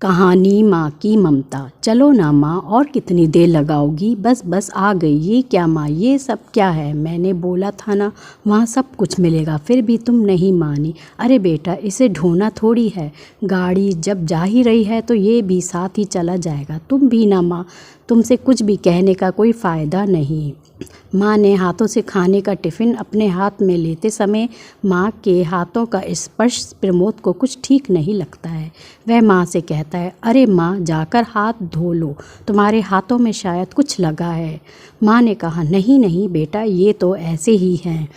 कहानी माँ की ममता। चलो ना माँ, और कितनी देर लगाओगी? बस बस आ गई। ये क्या माँ, ये सब क्या है? मैंने बोला था ना वहाँ सब कुछ मिलेगा, फिर भी तुम नहीं मानी। अरे बेटा, इसे ढूंढना थोड़ी है, गाड़ी जब जा ही रही है तो ये भी साथ ही चला जाएगा। तुम भी ना माँ, तुमसे कुछ भी कहने का कोई फ़ायदा नहीं। माँ ने हाथों से खाने का टिफ़िन अपने हाथ में लेते समय माँ के हाथों का स्पर्श प्रमोद को कुछ ठीक नहीं लगता है। वह माँ से कहता है, अरे माँ, जाकर हाथ धो लो, तुम्हारे हाथों में शायद कुछ लगा है। माँ ने कहा, नहीं नहीं बेटा, ये तो ऐसे ही हैं।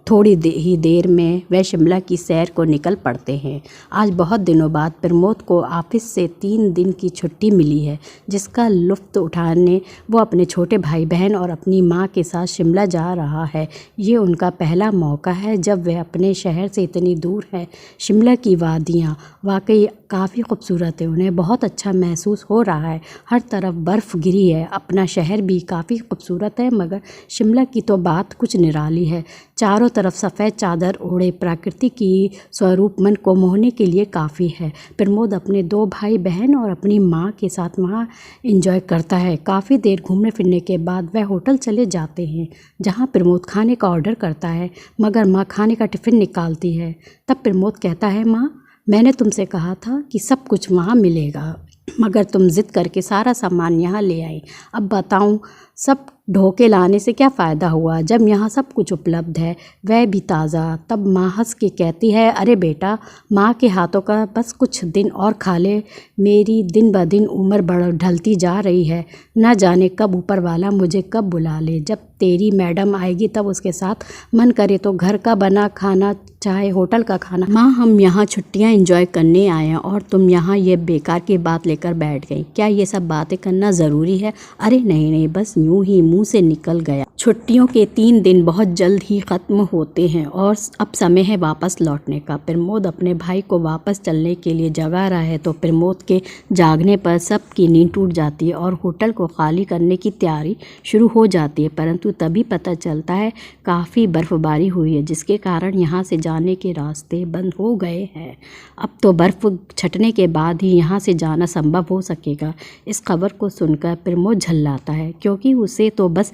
थोड़ी ही देर में वह शिमला की सैर को निकल पड़ते हैं। आज बहुत दिनों बाद प्रमोद को ऑफिस से 3 दिन की छुट्टी मिली है, जिसका लुत्फ़ उठाने वो अपने छोटे भाई बहन और अपनी माँ के साथ शिमला जा रहा है। ये उनका पहला मौका है जब वह अपने शहर से इतनी दूर है। शिमला की वादियाँ वाकई काफ़ी खूबसूरत है, उन्हें बहुत अच्छा महसूस हो रहा है। हर तरफ बर्फ़ गिरी है। अपना शहर भी काफ़ी खूबसूरत है, मगर शिमला की तो बात कुछ निराली है। चारों तरफ सफ़ेद चादर ओढ़े प्रकृति की स्वरूप मन को मोहने के लिए काफ़ी है। प्रमोद अपने 2 भाई बहन और अपनी माँ के साथ वहाँ एंजॉय करता है। काफ़ी देर घूमने फिरने के बाद वह होटल चले जाते हैं, जहाँ प्रमोद खाने का ऑर्डर करता है, मगर माँ खाने का टिफ़िन निकालती है। तब प्रमोद कहता है, माँ, मैंने तुमसे कहा था कि सब कुछ वहाँ मिलेगा, मगर तुम ज़िद करके सारा सामान यहाँ ले आई। अब बताऊँ, सब ढोके लाने से क्या फ़ायदा हुआ जब यहाँ सब कुछ उपलब्ध है, वह भी ताज़ा। तब माँ हंस के कहती है, अरे बेटा, माँ के हाथों का बस कुछ दिन और खा ले। मेरी दिन ब दिन उम्र बढ़ ढलती जा रही है, न जाने कब ऊपर वाला मुझे कब बुला ले। जब तेरी मैडम आएगी तब उसके साथ मन करे तो घर का बना खाना, चाहे होटल का खाना। माँ, हम यहाँ छुट्टियाँ एंजॉय करने आए हैं और तुम यहाँ ये बेकार की बात लेकर बैठ गई। क्या ये सब बातें करना ज़रूरी है? अरे नहीं नहीं, बस यूँ ही मुंह से निकल गया। छुट्टियों के 3 दिन बहुत जल्द ही ख़त्म होते हैं और अब समय है वापस लौटने का। प्रमोद अपने भाई को वापस चलने के लिए जगा रहा है तो प्रमोद के जागने पर सबकी नींद टूट जाती है और होटल को खाली करने की तैयारी शुरू हो जाती है। परंतु तभी पता चलता है काफ़ी बर्फ़बारी हुई है, जिसके कारण यहाँ से जाने के रास्ते बंद हो गए हैं। अब तो बर्फ़ छटने के बाद ही यहाँ से जाना संभव हो सकेगा। इस खबर को सुनकर प्रमोद झल्लाता है, क्योंकि उसे तो बस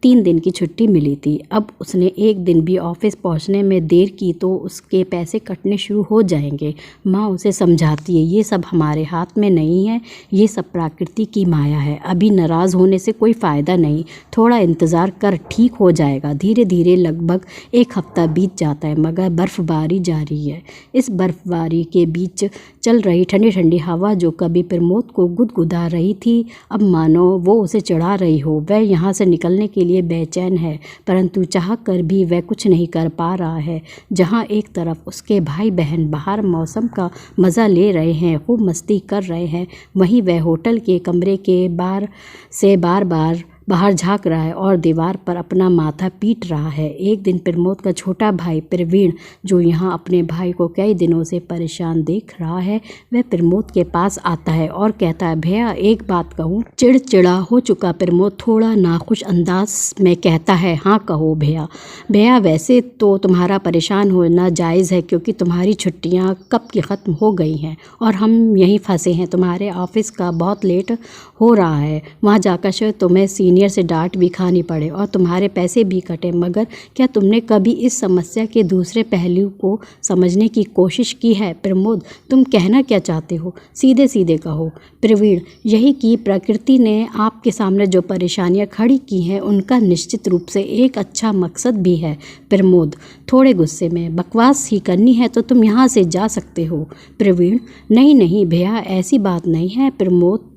3 दिन की छुट्टी मिली थी। अब उसने 1 दिन भी ऑफिस पहुंचने में देर की तो उसके पैसे कटने शुरू हो जाएंगे। माँ उसे समझाती है, ये सब हमारे हाथ में नहीं है, ये सब प्रकृति की माया है। अभी नाराज़ होने से कोई फ़ायदा नहीं, थोड़ा इंतज़ार कर, ठीक हो जाएगा। धीरे धीरे लगभग 1 हफ्ता बीत जाता है, मगर बर्फ़बारी जारी है। इस बर्फ़बारी के बीच चल रही ठंडी ठंडी हवा जो कभी प्रमोद को गुदगुदा रही थी, अब मानो वो उसे चढ़ा रही हो। वह यहाँ से निकलने के लिए बेचैन है, परंतु चाह कर भी वह कुछ नहीं कर पा रहा है। जहाँ एक तरफ उसके भाई बहन बाहर मौसम का मज़ा ले रहे हैं, खूब मस्ती कर रहे हैं, वहीं वह होटल के कमरे के बार से बार बार बाहर झांक रहा है और दीवार पर अपना माथा पीट रहा है। एक दिन प्रमोद का छोटा भाई प्रवीण, जो यहाँ अपने भाई को कई दिनों से परेशान देख रहा है, वह प्रमोद के पास आता है और कहता है, भैया एक बात कहूँ। चिड़चिड़ा हो चुका प्रमोद थोड़ा नाखुश अंदाज में कहता है, हाँ कहो भैया। भैया, वैसे तो तुम्हारा परेशान होना जायज़ है, क्योंकि तुम्हारी छुट्टियाँ कब की ख़त्म हो गई हैं और हम यहीं फंसे हैं। तुम्हारे ऑफिस का बहुत लेट हो रहा है, वहाँ जाकर शायद तुम्हें सीनियर से डांट भी खानी पड़े और तुम्हारे पैसे भी कटे। मगर क्या तुमने कभी इस समस्या के दूसरे पहलू को समझने की कोशिश की है? प्रमोद, तुम कहना क्या चाहते हो? सीधे सीधे कहो। प्रवीण, यही कि प्रकृति ने आपके सामने जो परेशानियां खड़ी की हैं, उनका निश्चित रूप से एक अच्छा मकसद भी है। प्रमोद थोड़े गुस्से में, बकवास ही करनी है तो तुम यहाँ से जा सकते हो। प्रवीण, नहीं नहीं भैया, ऐसी बात नहीं है। प्रमोद,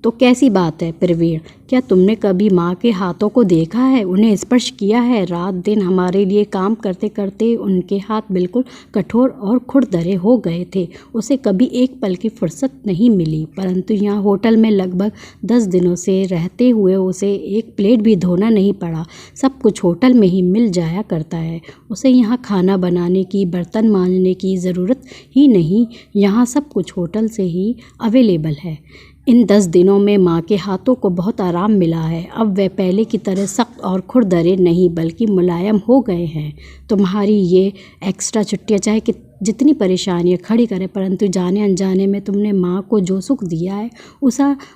तो कैसी बात है? प्रवीण, क्या तुमने कभी माँ के हाथों को देखा है, उन्हें स्पर्श किया है? रात दिन हमारे लिए काम करते करते उनके हाथ बिल्कुल कठोर और खुरदरे हो गए थे। उसे कभी एक पल की फुर्सत नहीं मिली, परंतु यहाँ होटल में लगभग 10 दिनों से रहते हुए उसे एक प्लेट भी धोना नहीं पड़ा। सब कुछ होटल में ही मिल जाया करता है। उसे यहाँ खाना बनाने की, बर्तन मांजने की ज़रूरत ही नहीं, यहाँ सब कुछ होटल से ही अवेलेबल है। इन 10 दिनों में माँ के हाथों को बहुत आराम मिला है। अब वह पहले की तरह सख्त और खुरदरे नहीं बल्कि मुलायम हो गए हैं। तुम्हारी ये एक्स्ट्रा छुट्टियाँ चाहे जितनी परेशानियाँ खड़ी करे, परंतु जाने अनजाने में तुमने माँ को जो सुख दिया है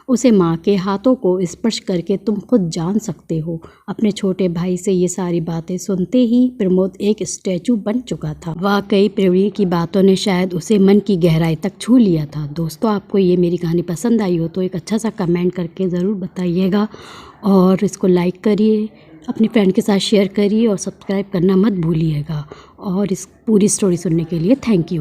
उसे माँ के हाथों को स्पर्श करके तुम खुद जान सकते हो। अपने छोटे भाई से ये सारी बातें सुनते ही प्रमोद एक स्टैचू बन चुका था। वाकई प्रवीण की बातों ने शायद उसे मन की गहराई तक छू लिया था। दोस्तों, आपको ये मेरी कहानी पसंद आई हो तो एक अच्छा सा कमेंट करके ज़रूर बताइएगा और इसको लाइक करिए, अपनी फ्रेंड के साथ शेयर करिए और सब्सक्राइब करना मत भूलिएगा। और इस पूरी स्टोरी सुनने के लिए थैंक यू।